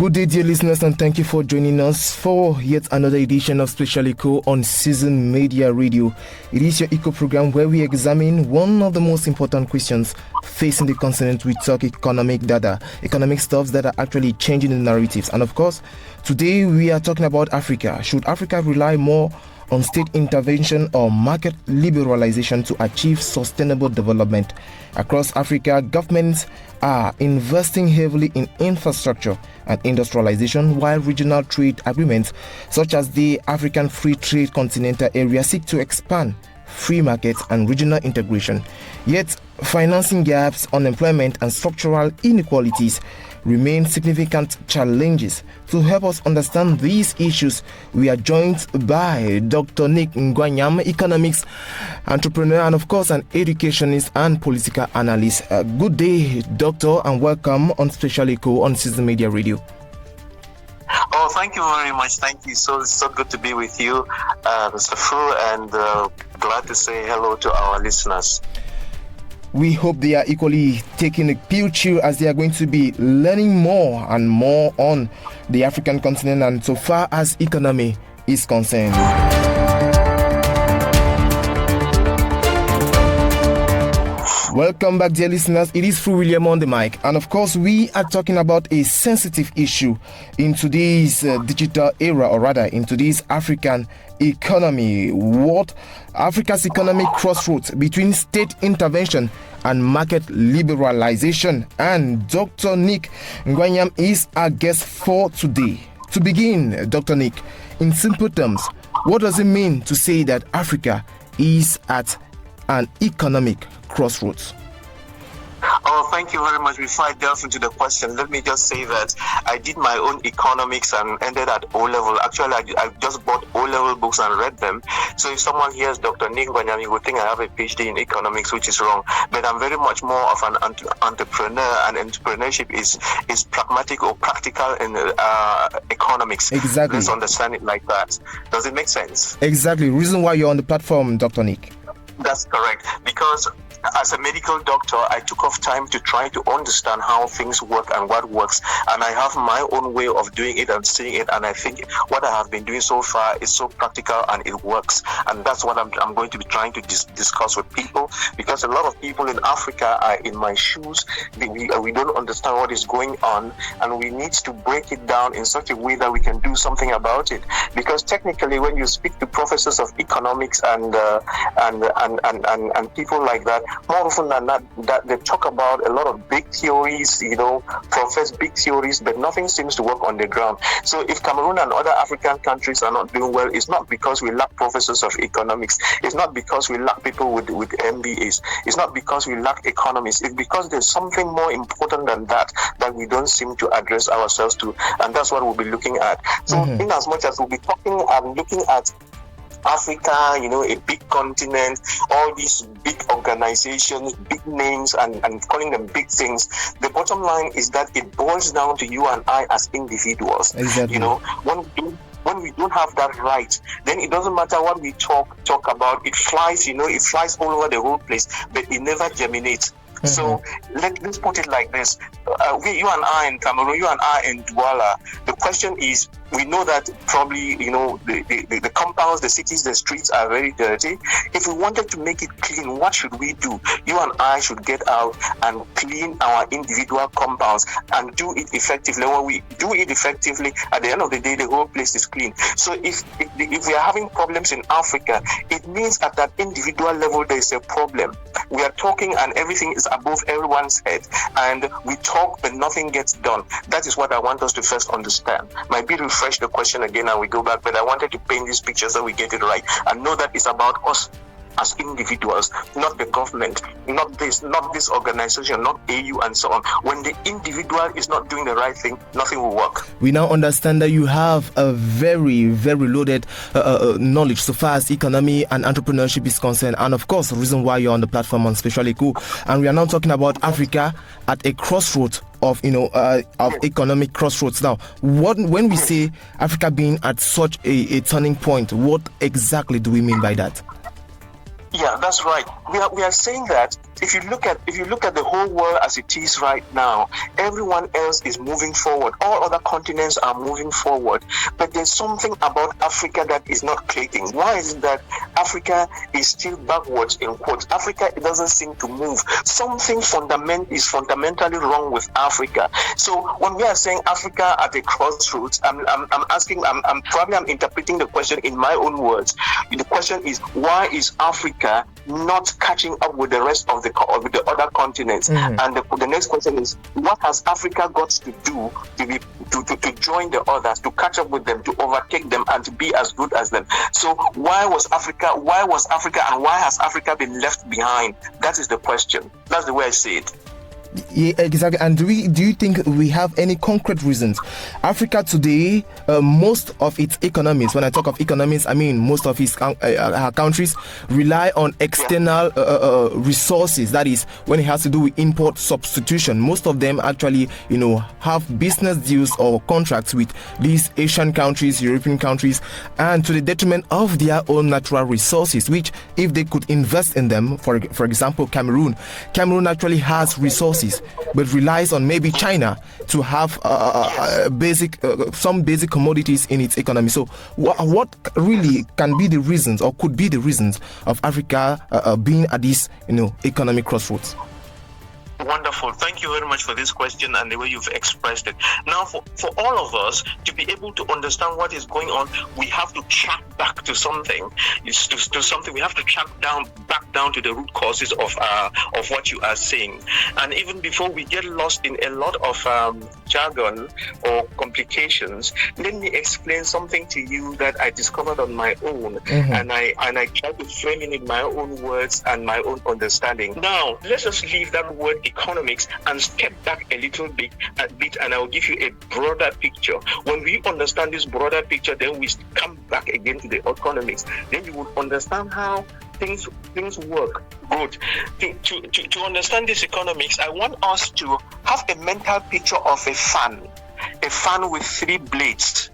Good day, dear listeners, and thank you for joining us for yet another edition of Special Eco on Season Media Radio. It is your eco program where we examine one of the most important questions facing the continent. We talk economic data, economic stuffs that are actually changing the narratives. And of course, today we are talking about Africa. Should Africa rely more on state intervention or market liberalization to achieve sustainable development? Across Africa, governments are investing heavily in infrastructure and industrialization, while regional trade agreements such as the African Free Trade Continental Area seek to expand free markets and regional integration. Yet, financing gaps, unemployment, and structural inequalities remain significant challenges. To help us understand these issues, we are joined by Dr. Nick Ngwanyam, economics entrepreneur and of course an educationist and political analyst. Good day, doctor, and welcome on Special Eco on Season Media Radio. Oh, thank you very much. Thank you. So good to be with you, Mr. Fu, and glad to say hello to our listeners. We hope they are equally taking a pill chew as they are going to be learning more and more on the African continent and so far as economy is concerned. Welcome back, dear listeners. It is Fu William on the mic, and of course we are talking about a sensitive issue in today's digital era, or rather in today's African economy. What Africa's economic crossroads between state intervention and market liberalization. And Dr. Nick Ngwanyam is our guest for today. To begin, Dr. Nick, in simple terms, what does it mean to say that Africa is at an economic crossroads? Oh, thank you very much. Before I delve into the question, let me just say that I did my own economics and ended at O-level. Actually, I just bought O-level books and read them. So if someone hears Dr. Nick Ngwanyam, you would think I have a PhD in economics, which is wrong. But I'm very much more of an entrepreneur, and entrepreneurship is pragmatic or practical in economics. Exactly. Let's understand it like that. Does it make sense? Exactly. Reason why you're on the platform, Dr. Nick. That's correct. Because as a medical doctor, I took off time to try to understand how things work and what works. And I have my own way of doing it and seeing it. And I think what I have been doing so far is so practical and it works. And that's what I'm going to be trying to discuss with people. Because a lot of people in Africa are in my shoes. We don't understand what is going on. And we need to break it down in such a way that we can do something about it. Because technically, when you speak to professors of economics and people like that, more often than not, that they talk about a lot of big theories, profess big theories, but nothing seems to work on the ground. So if Cameroon and other African countries are not doing well, it's not because we lack professors of economics. It's not because we lack people with MBAs. It's not because we lack economists. It's because there's something more important than that we don't seem to address ourselves to, and that's what we'll be looking at. So in as much as we'll be talking and looking at Africa, a big continent, all these big organizations, big names, and calling them big things. The bottom line is that it boils down to you and I as individuals. Exactly. When we don't have that right, then it doesn't matter what we talk about. It flies, it flies all over the whole place, but it never germinates. So let's put it like this. You and I in Cameroon, you and I in Douala, the question is, we know that probably, the compounds, the cities, the streets are very dirty. If we wanted to make it clean, what should we do? You and I should get out and clean our individual compounds and do it effectively. When we do it effectively, at the end of the day, the whole place is clean. So if we are having problems in Africa, it means at that individual level, there is a problem. We are talking and everything is above everyone's head, and we talk but nothing gets done. That is what I want us to first understand. Might be refresh the question again and we go back, but I wanted to paint this picture so we get it right and know that it's about us as individuals, not the government, not this organization, not AU and so on. When the individual is not doing the right thing, nothing will work. We now understand that you have a very, very loaded knowledge so far as economy and entrepreneurship is concerned, and of course the reason why you're on the platform on Special Eco. And we are now talking about Africa at a crossroads of economic crossroads. Now, when we say Africa being at such a turning point, what exactly do we mean by that? Yeah, that's right. We are saying that if you look at the whole world as it is right now, everyone else is moving forward. All other continents are moving forward, but there's something about Africa that is not clicking. Why is it that Africa is still backwards in quotes? Africa doesn't seem to move. Something is fundamentally wrong with Africa. So when we are saying Africa at a crossroads, I'm interpreting the question in my own words. The question is, why is Africa not catching up with the rest of the other continents? And the next question is, what has Africa got to do to join the others, to catch up with them, to overtake them, and to be as good as them? So why was Africa, and why has Africa been left behind? That is the question. That's the way I see it. Yeah, exactly. And do you think we have any concrete reasons? Africa today, most of its economies, when I talk of economies, I mean most of its countries rely on external resources. That is, when it has to do with import substitution, most of them actually, have business deals or contracts with these Asian countries, European countries, and to the detriment of their own natural resources, which if they could invest in them, for example, Cameroon actually has resources, but relies on maybe China to have some basic commodities in its economy. So what really can be the reasons, or could be the reasons, of Africa being at this economic crossroads? Wonderful. Thank you very much for this question and the way you've expressed it. Now, for all of us to be able to understand what is going on, we have to track back to something. To something. We have to track back down to the root causes of what you are saying. And even before we get lost in a lot of jargon or complications, let me explain something to you that I discovered on my own, and I try to frame it in my own words and my own understanding. Now, let's just leave that word economics and step back a little bit, and I will give you a broader picture. When we understand this broader picture, then we come back again to the economics. Then you would understand how things work. Good. To understand this economics, I want us to have a mental picture of a fan with 3 blades.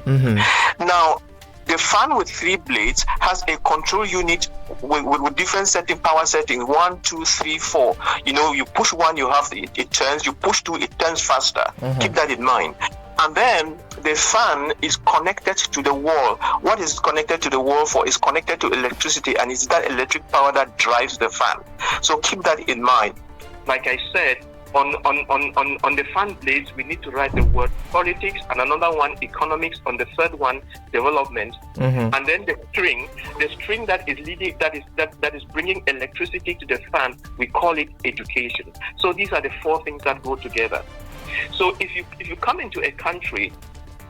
Now, the fan with 3 blades has a control unit with different power settings, 1, 2, 3, 4. You push 1, it turns. You push 2, it turns faster. Keep that in mind. And then the fan is connected to the wall. What is connected to the wall for? Is connected to electricity, and it's that electric power that drives the fan. So keep that in mind. Like I said, on the fan blades, we need to write the word politics, and another one economics, on the third one development, and then the string that is leading, that is bringing electricity to the fan, we call it education. So these are the 4 things that go together. So if you come into a country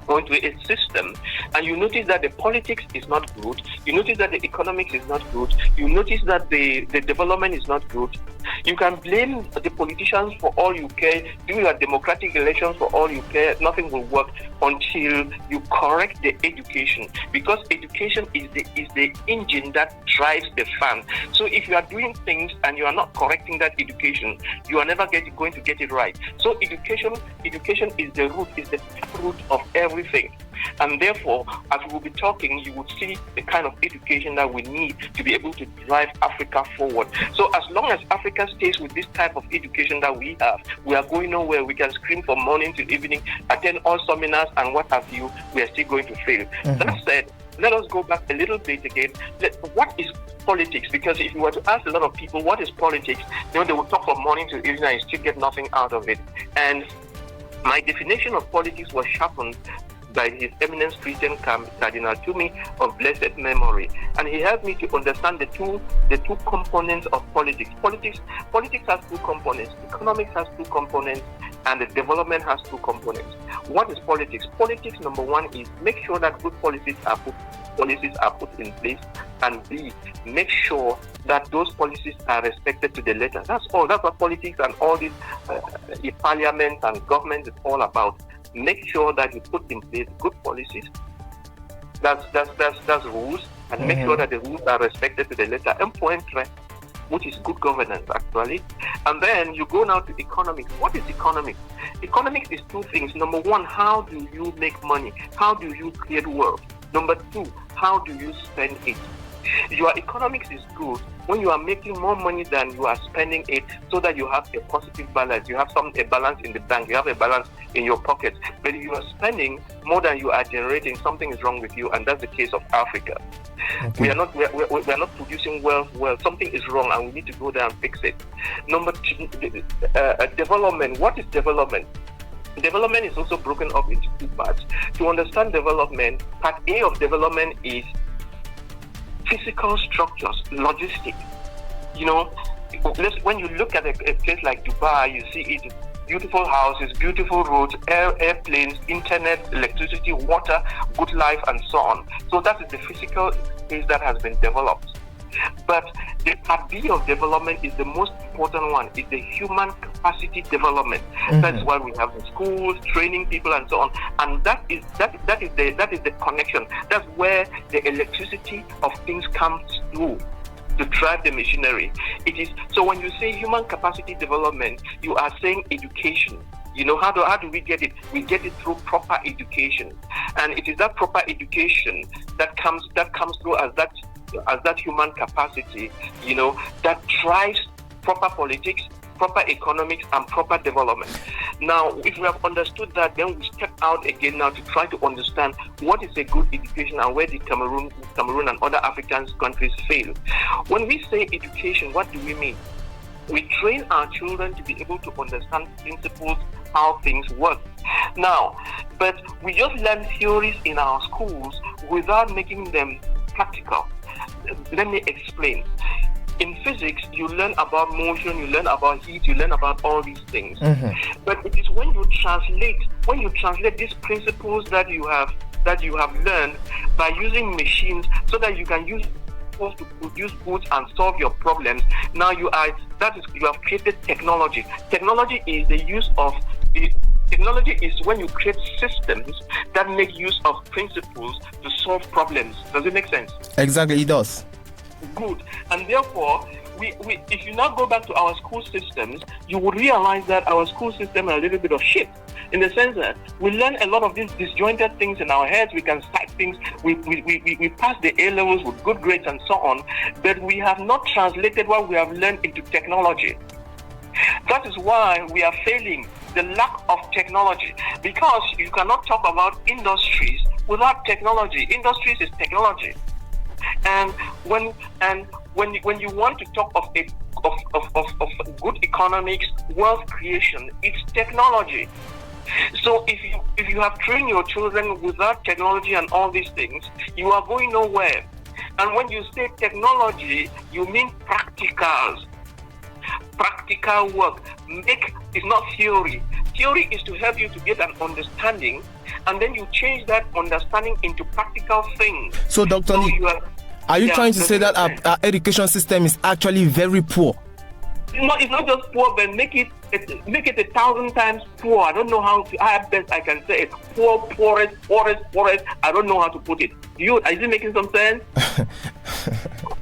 or into a system and you notice that the politics is not good, you notice that the economics is not good, you notice that the development is not good, you can blame the politicians for all you care, do your democratic elections for all you care. Nothing will work until you correct the education, because education is the engine that drives the fan. So if you are doing things and you are not correcting that education, you are never going to get it right. So education is the root, is the root of everything. And therefore, as we will be talking, you will see the kind of education that we need to be able to drive Africa forward. So as long as Africa stays with this type of education that we have, we are going nowhere. We can scream from morning to evening, attend all seminars and what have you, we are still going to fail. That said, let us go back a little bit again. What is politics? Because if you were to ask a lot of people what is politics, they will talk from morning to evening and still get nothing out of it. And my definition of politics was sharpened by His Eminence Christian Cardinal Tumi of blessed memory, and he helped me to understand the two components of politics. Politics has 2 components. Economics has 2 components, and the development has 2 components. What is politics? Politics, number 1, is make sure that good policies are put in place, and B, make sure that those policies are respected to the letter. That's all. That's what politics and all this parliament and government is all about. Make sure that you put in place good policies. That's rules, and make sure that the rules are respected to the letter. Entre, which is good governance, actually. And then you go now to economics. What is economics? Economics is 2 things. Number 1, how do you make money? How do you create wealth? Number 2, how do you spend it? Your economics is good when you are making more money than you are spending it, so that you have a positive balance, you have a balance in the bank, you have a balance in your pocket, but if you are spending more than you are generating, something is wrong with you, and that's the case of Africa. Okay. We are not producing wealth well. Something is wrong, and we need to go there and fix it. Number two, development. What is development? Development is also broken up into two parts. To understand development, part A of development is physical structures, logistics. You know, when you look at a place like Dubai, you see it, beautiful houses, beautiful roads, airplanes, internet, electricity, water, good life, and so on. So that is the physical space that has been developed. But the part B of development is the most important one, is the human capacity development. Mm-hmm. That's why we have the schools, training people, and so on. And that is the connection. That's where the electricity of things comes through to drive the machinery. It is so when you say human capacity development, you are saying education. You know, how do we get it? We get it through proper education, and it is that proper education that comes through as that human capacity, you know, that drives proper politics, proper economics, and proper development. Now, if we have understood that, then we step out again now to try to understand what is a good education and where the Cameroon and other African countries fail. When we say education, what do we mean? We train our children to be able to understand principles, how things work. Now, but we just learn theories in our schools without making them practical. Let me explain. In physics, you learn about motion, you learn about heat, you learn about all these things. Mm-hmm. But it is when you translate these principles that you have learned by using machines, so that you can use to produce goods and solve your problems. Now you have created technology. Technology is when you create systems that make use of principles to solve problems. Does it make sense? Exactly, it does. Good. And therefore, if you now go back to our school systems, you will realize that our school system is a little bit of shit, in the sense that we learn a lot of these disjointed things in our heads. We can cite things. We pass the A levels with good grades and so on, but we have not translated what we have learned into technology. That is why we are failing. The lack of technology, because you cannot talk about industries without technology. Industries is technology, and when you want to talk of good economics, wealth creation, it's technology. So if you have trained your children without technology and all these things, you are going nowhere. And when you say technology, you mean practicals. Practical work. It's not theory. Theory is to help you to get an understanding, and then you change that understanding into practical things. So, Dr. Lee, are you trying to say that our education system is actually very poor? No, it's not just poor, but make it 1,000 times poor. I don't know how best I can say it. Poorest. I don't know how to put it. Is it making some sense?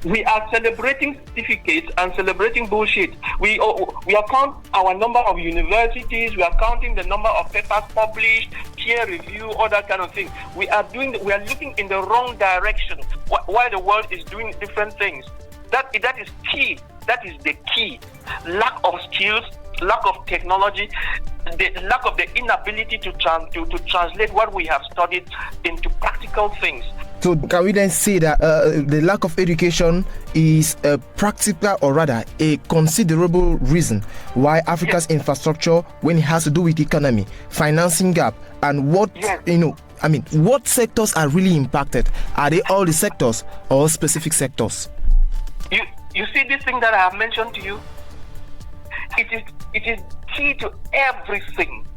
We are celebrating certificates and celebrating bullshit. We are counting our number of universities. We are counting the number of papers published, peer review, all that kind of thing. We are looking in the wrong direction while the world is doing different things. That is key. That is the key. Lack of skills, lack of technology, the lack of the inability to translate what we have studied into practical things. So can we then say that the lack of education is a practical, or rather a considerable reason why Africa's infrastructure, when it has to do with economy, financing gap, and what sectors are really impacted? Are they all the sectors or specific sectors? You see this thing that I have mentioned to you? It is key to everything.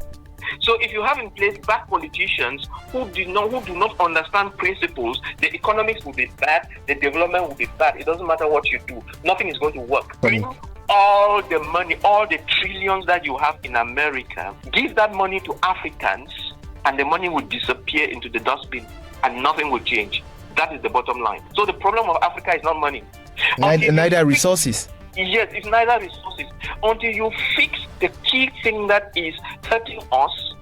So if you have in place bad politicians who do not understand principles, the economics will be bad, the development will be bad. It doesn't matter what you do. Nothing is going to work. Bring all the money, all the trillions that you have in America, give that money to Africans, and the money will disappear into the dustbin, and nothing will change. That is the bottom line. So the problem of Africa is not money. Neither resources. Yes, it's neither resources. Until you fix the key thing that is hurting us,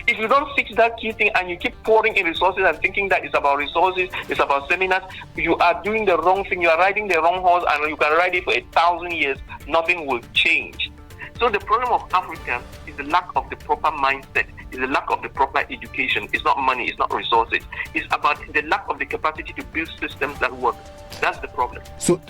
If you don't fix that key thing and you keep pouring in resources and thinking that it's about resources, it's about seminars, you are doing the wrong thing. You are riding the wrong horse, and you can ride it for 1,000 years. Nothing will change. So the problem of Africa is the lack of the proper mindset, is the lack of the proper education. It's not money, it's not resources. It's about the lack of the capacity to build systems that work. That's the problem. So,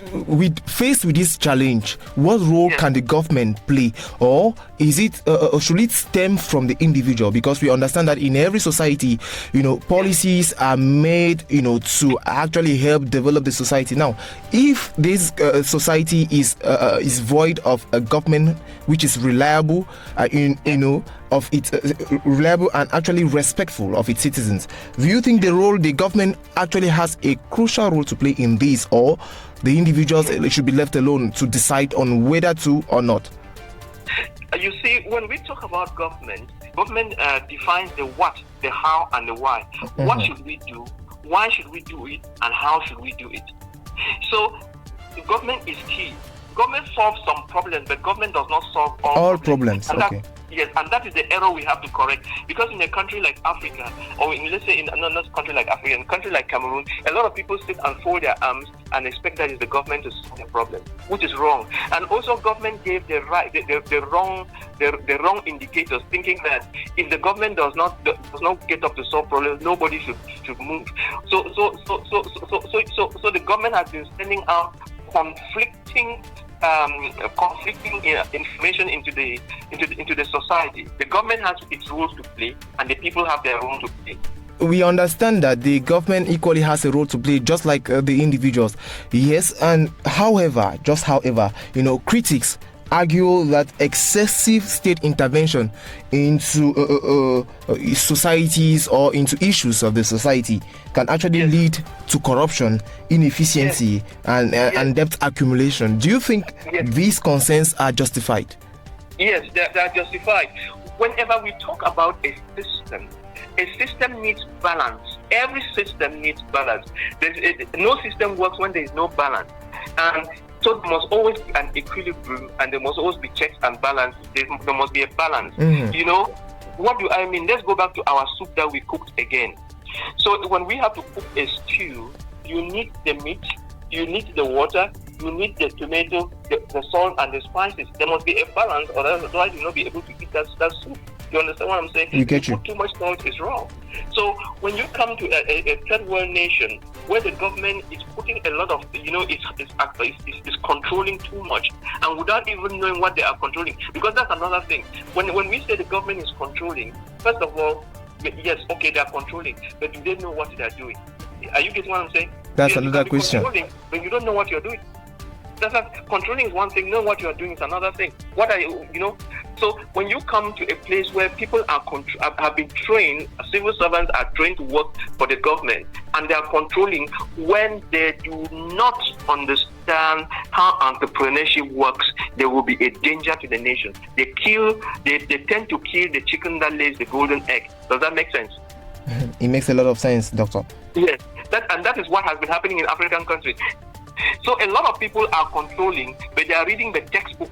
faced with this challenge, what role can the government play, or is it, should it stem from the individual? Because we understand that in every society, policies are made, to actually help develop the society. Now, if this society is void of a government which is reliable, of its reliable and actually respectful of its citizens, do you think the government actually has a crucial role to play in this, or the individuals should be left alone to decide on whether to or not? You see, when we talk about government defines the what, the how, and the why. Mm-hmm. What should we do? Why should we do it? And how should we do it? So, the government is key. Government solves some problems, but government does not solve all problems. Okay. Yes, and that is the error we have to correct. Because in a country like Africa, or let's say in another country like Africa, in a country like Cameroon, a lot of people sit and fold their arms and expect that is the government to solve the problem, which is wrong. And also, government gave the wrong indicators, thinking that if the government does not get up to solve problems, nobody should move. So the government has been sending out conflicting information into the society. The government has its roles to play, and the people have their role to play. We understand that the government equally has a role to play, just like the individuals. Yes, and however, critics argue that excessive state intervention into societies or into issues of the society can actually lead to corruption, inefficiency, and debt accumulation. Do you think these concerns are justified? Yes, they are justified. Whenever we talk about a system needs balance. Every system needs balance. No system works when there is no balance. And so there must always be an equilibrium, and there must always be checks and balance. There must be a balance. Mm-hmm. What do I mean? Let's go back to our soup that we cooked again. So when we have to cook a stew, you need the meat, you need the water, you need the tomato, the salt, and the spices. There must be a balance, or otherwise you'll not be able to eat that soup. You understand what I'm saying? You get you. Too much salt is wrong. So when you come to a third world nation where the government is putting a lot of, it's controlling too much, and without even knowing what they are controlling, because that's another thing. When we say the government is controlling, first of all, yes, okay, they are controlling, but do they know what they are doing? Are you getting what I'm saying? That's another question. But you don't know what you're doing. Controlling is one thing, knowing what you are doing is another thing. What are you, So when you come to a place where people have been trained, civil servants are trained to work for the government, and they are controlling when they do not understand how entrepreneurship works, there will be a danger to the nation. They tend to kill the chicken that lays the golden egg. Does that make sense? It makes a lot of sense, Doctor. Yes, that is what has been happening in African countries. So a lot of people are controlling, but they are reading the textbook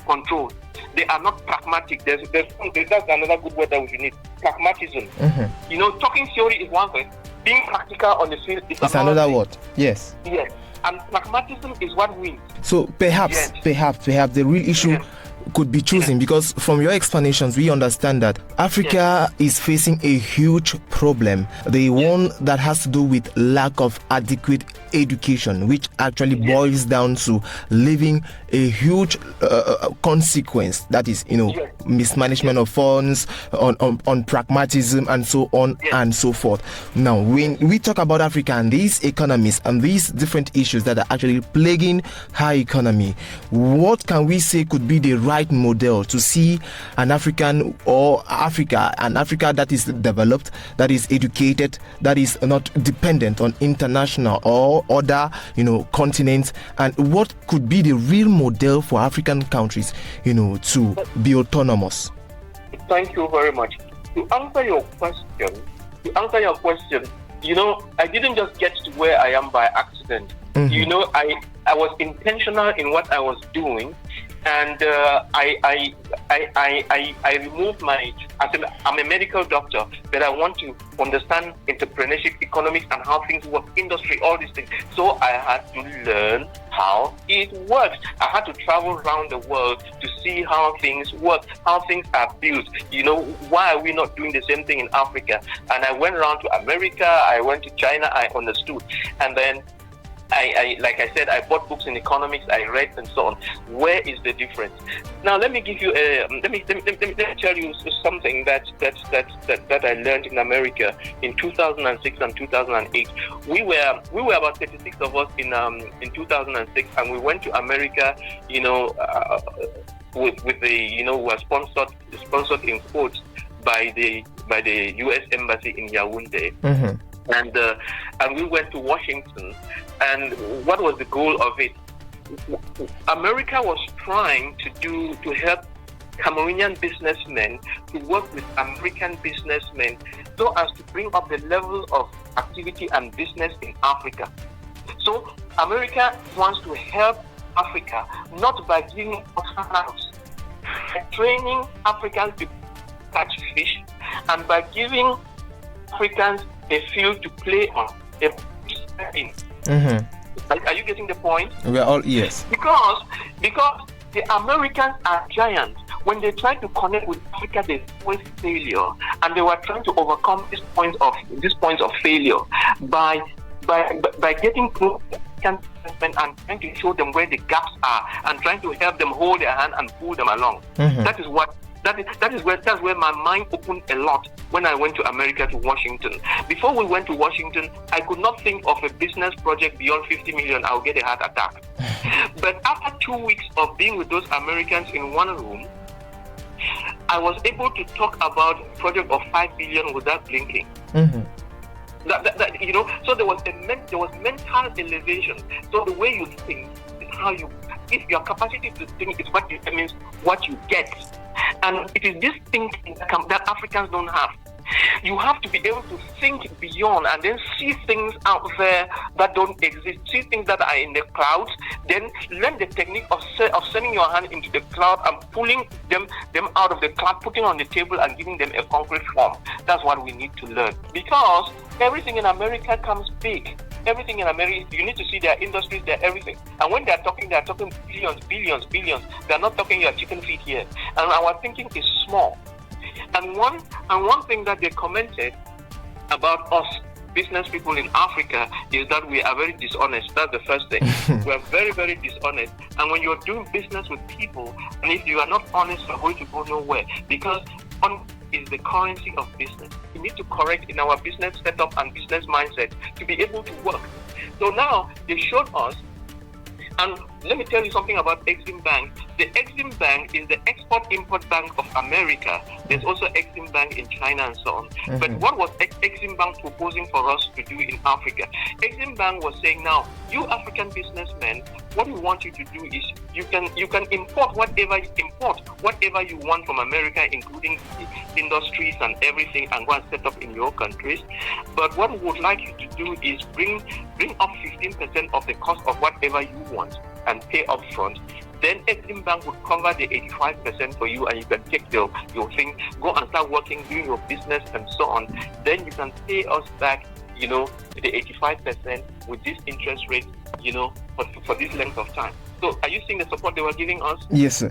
control. They are not pragmatic. That's another good word that we should need. Pragmatism. Mm-hmm. Talking theory is one thing. Being practical on the field is another word. Yes. Yes. And pragmatism is what wins. So perhaps the real issue could be choosing, because from your explanations we understand that Africa is facing a huge problem, the one that has to do with lack of adequate education, which actually boils down to living a huge consequence, that is mismanagement of funds, on pragmatism, and so on and so forth. Now when we talk about Africa and these economies and these different issues that are actually plaguing our economy, what can we say could be the right model to see an African or Africa that is developed, that is educated, that is not dependent on international or other continents, and what could be the real model for African countries to be autonomous? Thank you very much. To answer your question, I didn't just get to where I am by accident. Mm-hmm. I was intentional in what I was doing. And I removed I'm a medical doctor, but I want to understand entrepreneurship, economics, and how things work, industry, all these things. So I had to learn how it works. I had to travel around the world to see how things work, how things are built. Why are we not doing the same thing in Africa? And I went around to America, I went to China, I understood. And then I like I said, I bought books in economics, I read and so on. Where is the difference? Now let me give you let me tell you something that I learned in America in 2006 and 2008. We were about 36 of us in 2006, and we went to America. With the we were sponsored in quotes by the U.S. Embassy in Yaoundé. Mm-hmm. And we went to Washington. And what was the goal of it? America was trying to help Cameroonian businessmen to work with American businessmen so as to bring up the level of activity and business in Africa. So America wants to help Africa, not by giving us handouts, by training Africans to catch fish, and by giving Africans a field to play on. Mm-hmm. Are you getting the point? We are all yes. Because the Americans are giants. When they try to connect with Africa, there's always failure, and they were trying to overcome these points of failure by getting close to African investment and trying to show them where the gaps are and trying to help them hold their hand and pull them along. Mm-hmm. That's where my mind opened a lot when I went to America, to Washington. Before we went to Washington, I could not think of a business project beyond 50 million. I'll get a heart attack. But after 2 weeks of being with those Americans in one room, I was able to talk about a project of 5 billion without blinking. Mm-hmm. So there was mental elevation. So the way you think is how you. If your capacity to think is what determines what you get, and it is this thinking that Africans don't have. You have to be able to think beyond and then see things out there that don't exist, see things that are in the clouds, then learn the technique of sending your hand into the cloud and pulling them out of the cloud, putting on the table and giving them a concrete form. That's what we need to learn. Because everything in America comes big. Everything in America, you need to see their industries, their everything. And when they're talking billions. They're not talking your chicken feet here. And our thinking is small. And one thing that they commented about us business people in Africa is that we are very dishonest. That's the first thing. We are very, very dishonest. And when you're doing business with people, and if you are not honest, you're going to go nowhere. Because honesty is the currency of business. We need to correct in our business setup and business mindset to be able to work. So now they showed us. And let me tell you something about Exim Bank. The Exim Bank is the Export-Import Bank of America. There's also Exim Bank in China and so on. Mm-hmm. But what was Exim Bank proposing for us to do in Africa? Exim Bank was saying, now, you African businessmen, what we want you to do is you can import whatever you want from America, including the industries and everything, and go and set up in your countries. But what we would like you to do is bring up 15% of the cost of whatever you want and pay up front. Then Exim Bank would cover the 85% for you, and you can take your thing, go and start working, doing your business and so on. Then you can pay us back, the 85% with this interest rate, for this length of time. So are you seeing the support they were giving us? Yes, sir.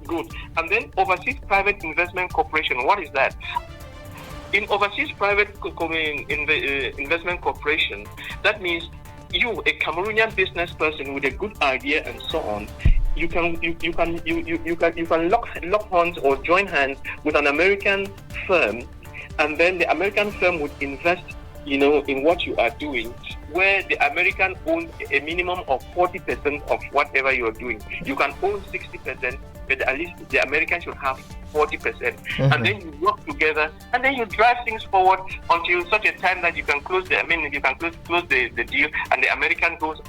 Good. And then Overseas Private Investment Corporation, what is that? In Overseas Private Investment Corporation, that means you, a Cameroonian business person with a good idea and so on, you can lock horns or join hands with an American firm, and then the American firm would invest, in what you are doing, where the American owns a minimum of 40% of whatever you are doing. You can own 60%, but at least the American should have 40%. Mm-hmm. And then you work together, and then you drive things forward until such a time that you can close the deal, and the American goes,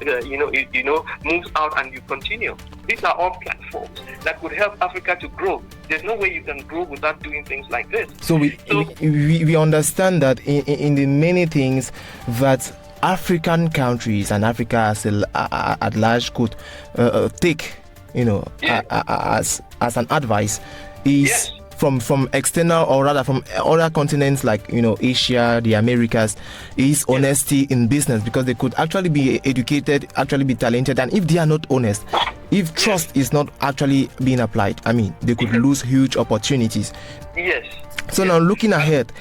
moves out, and you continue. These are all platforms that could help Africa to grow. There's no way you can grow without doing things like this. So we understand that in the many things that African countries and Africa as at large could take as an advice is from external, or rather from other continents like Asia, the Americas, is honesty in business, because they could actually be educated, actually be talented, and if they are not honest, if trust is not actually being applied, they could lose huge opportunities. Yes. So now, looking ahead,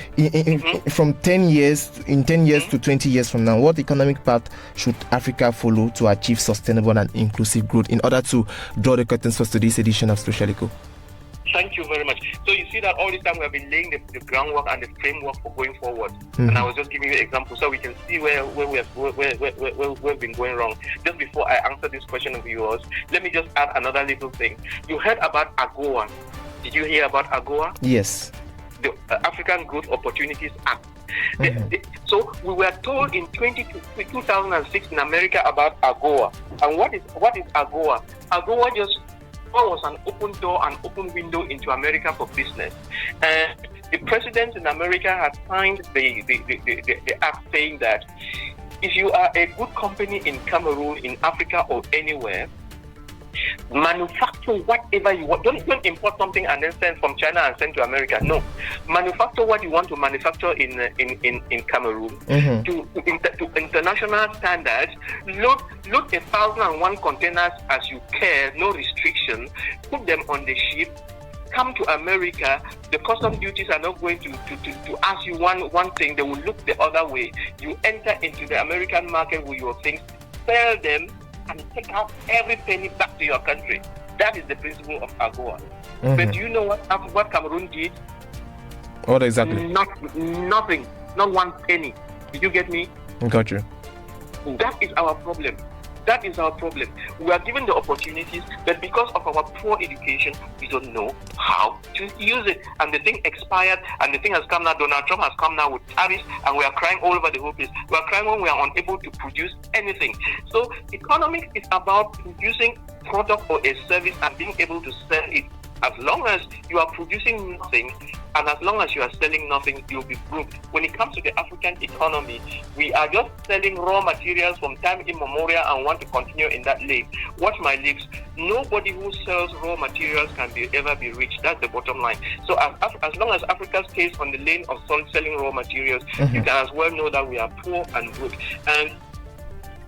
from 10 years to 20 years from now, what economic path should Africa follow to achieve sustainable and inclusive growth, in order to draw the curtains for today's edition of Special Eco? Thank you very much. So you see that all this time we have been laying the groundwork and the framework for going forward. And I was just giving you examples so we can see where we've been going wrong. Just before I answer this question of yours, let me just add another little thing. You heard about AGOA. Did you hear about AGOA? Yes. The African Growth Opportunities Act. So we were told in 2006 in America about AGOA. And what is AGOA? AGOA just was an open door, an open window into America for business. And the president in America has signed the act saying that if you are a good company in Cameroon, in Africa, or anywhere, manufacture whatever you want. Don't import something and then send from China and send to America. No, manufacture what you want to manufacture in Cameroon to international standards. Load 1,001 containers as you care, no restriction. Put them on the ship. Come to America. The custom duties are not going to ask you one thing. They will look the other way. You enter into the American market with your things, sell them, and take out every penny back to your country. That is the principle of AGOA. But do you know what Cameroon did? What exactly? Nothing. Not one penny. Did you get me? Got you. That is our problem. That is our problem. We are given the opportunities, but because of our poor education, we don't know how to use it. And the thing expired, and the thing has come now. Donald Trump has come now with tariffs, and we are crying all over the whole place. We are crying when we are unable to produce anything. So economics is about producing product or a service and being able to sell it. As long as you are producing nothing, and as long as you are selling nothing, you'll be broke. When it comes to the African economy, we are just selling raw materials from time immemorial and want to continue in that lane. Watch my lips. Nobody who sells raw materials can ever be rich. That's the bottom line. So as long as Africa stays on the lane of selling raw materials, you can as well know that we are poor and broke.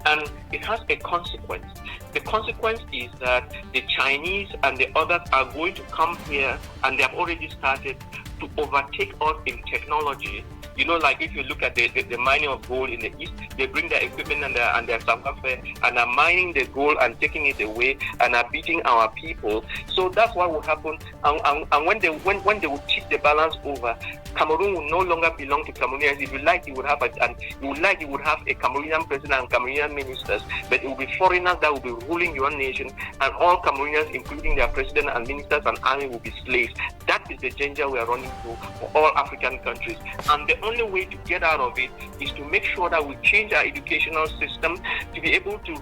And it has a consequence. The consequence is that the Chinese and the others are going to come here, and they have already started to overtake us in technology. Like if you look at the mining of gold in the East, they bring their equipment and their savoir-faire and are mining the gold and taking it away and are beating our people. So that's what will happen. And when they will tip the balance over, Cameroon will no longer belong to Cameroonians. If you like, you would have a Cameroonian president and Cameroonian ministers, but it will be foreigners that will be ruling your nation, and all Cameroonians, including their president and ministers and army, will be slaves. That is the danger we are running through for all African countries. And the only way to get out of it is to make sure that we change our educational system to be able to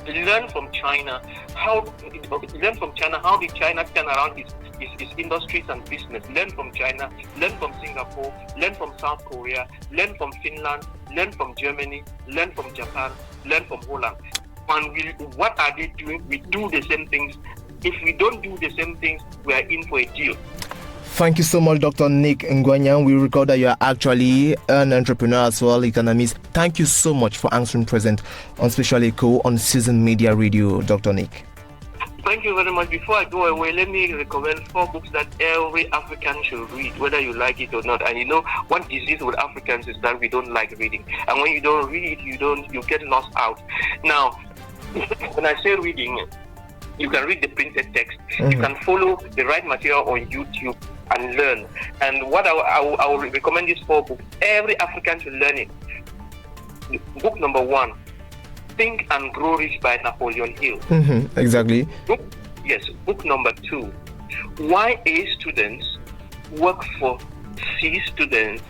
learn from China how did China turn around its industries and business. Learn from China, learn from Singapore, learn from South Korea, learn from Finland, learn from Germany, learn from Japan, learn from Holland. And what are they doing? We do the same things. If we don't do the same things, we are in for a deal. Thank you so much, Dr. Nick Ngwanyang. We recall that you are actually an entrepreneur as well, economist. Thank you so much for answering present on Special Echo on Season Media Radio, Dr. Nick. Thank you very much. Before I go away, let me recommend 4 books that every African should read, whether you like it or not. And one disease with Africans is that we don't like reading. And when you don't read, you get lost out. Now, when I say reading, you can read the printed text. You can follow the right material on YouTube and learn. And what I will recommend these 4 books. Every African should learn it. Book number 1, Think and Grow Rich by Napoleon Hill. Exactly. Book number 2, Why A students Work for C students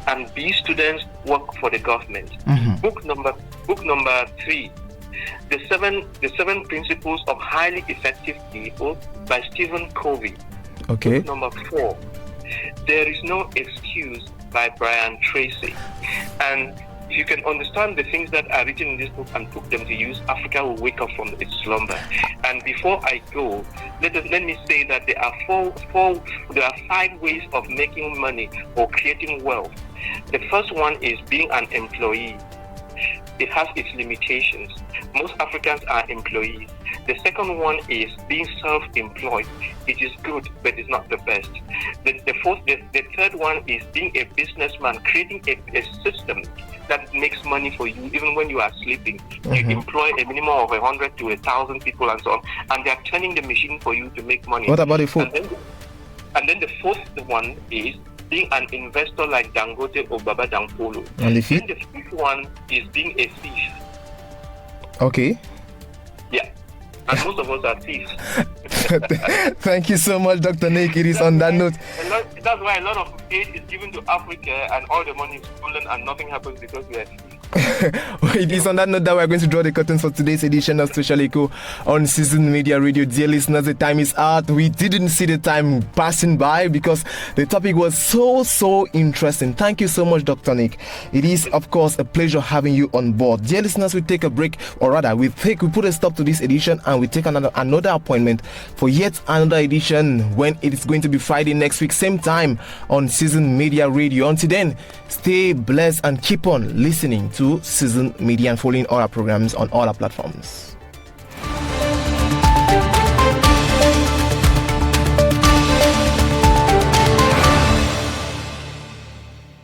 and B students work for the government. Book number 3, The seven Principles of Highly Effective People by Stephen Covey. Okay. Book number 4, There Is No Excuse by Brian Tracy. And if you can understand the things that are written in this book and put them to use, Africa will wake up from its slumber. And before I go, let me say that there are 5 ways of making money or creating wealth. The first one is being an employee. It has its limitations. Most Africans are employees. The second one is being self-employed. It is good, but it's not the best. The third one is being a businessman, creating a system that makes money for you even when you are sleeping. You employ a minimum of 100 to 1,000 people and so on, and they are turning the machine for you to make money. What about the fourth? And then the fourth one is being an investor like Dangote or Baba Dampolo. And the fifth? Then the fifth one is being a thief. Okay. Yeah. And most of us are thieves. Thank you so much, Dr. Nick. It is on that note. That's why a lot of aid is given to Africa and all the money is stolen and nothing happens because we are thieves. It is on that note that we're going to draw the curtains for today's edition of Special Echo on Season Media Radio. Dear listeners, the time is out. We didn't see the time passing by because the topic was so interesting. Thank you so much, Dr. Nick. It is, of course, a pleasure having you on board. Dear listeners, we take a break, or rather, we put a stop to this edition and we take another appointment for yet another edition when it is going to be Friday next week, same time on Season Media Radio. Until then, stay blessed and keep on listening to Season Media and following all our programs on all our platforms.